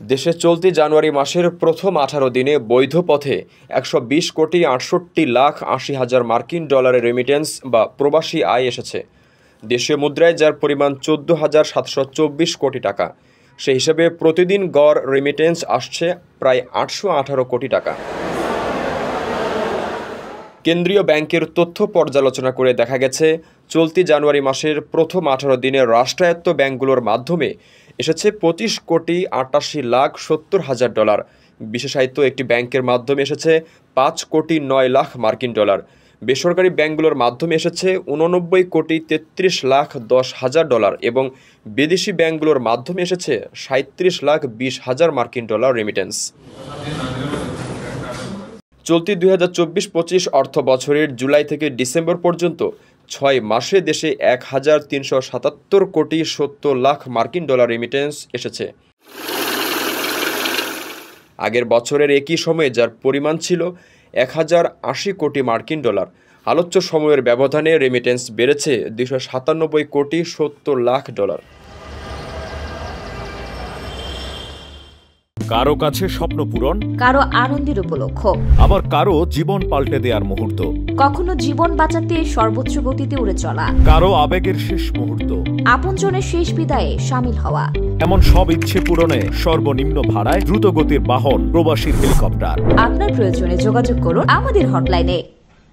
দেশে চলতি জানুয়ারি মাসের প্রথম 18 দিনে বৈধ পথে 120,68,80,000 মার্কিন ডলারের রেমিটেন্স বা প্রবাসী আয় এসেছে। দেশীয় মুদ্রায় যার পরিমাণ 14,724 কোটি টাকা। সেই হিসেবে প্রতিদিন গড় রেমিটেন্স আসছে প্রায় 818 কোটি টাকা। কেন্দ্রীয় ব্যাংকের তথ্য পর্যালোচনা করে দেখা গেছে, চলতি জানুয়ারি মাসের প্রথম 18 দিনে রাষ্ট্রায়ত্ত ব্যাংকগুলোর মাধ্যমে এসেছে 25,88,70,000 ডলার। বিশেষায়িত একটি ব্যাংকের মাধ্যমে এসেছে 5,09,00,000 মার্কিন ডলার। বেসরকারি ব্যাংকগুলোর মাধ্যমে এসেছে 89,33,10,000 ডলার এবং বিদেশি ব্যাংকগুলোর মাধ্যমে এসেছে 37,20,000 মার্কিন ডলার রেমিটেন্স। চলতি 2024-25 অর্থ বছরের জুলাই থেকে ডিসেম্বর পর্যন্ত 6 মাসে দেশে 1,377,70,00,000 মার্কিন ডলার রেমিটেন্স এসেছে। আগের বছরের একই সময়ে যার পরিমাণ ছিল 1,080 কোটি মার্কিন ডলার। আলোচ্য সময়ের ব্যবধানে রেমিটেন্স বেড়েছে 297,70,00,000 ডলার। কারো কাছে স্বপ্ন পূরণ, কারো আনন্দের উপলক্ষ, আবার কারো জীবন পাল্টে দেওয়ার মুহূর্ত, কখনো জীবন বাঁচাতে সর্বোচ্চ গতিতে উড়ে চলা, কারো আবেগের শেষ মুহূর্ত, আপনজনের শেষ বিদায়ে শামিল হওয়া। এমন সব ইচ্ছে পূরণে সর্বনিম্ন ভাড়ায় দ্রুতগতির বাহন প্রবাসী হেলিকপ্টার। আপনার প্রয়োজনে যোগাযোগ করুন আমাদের হটলাইনে।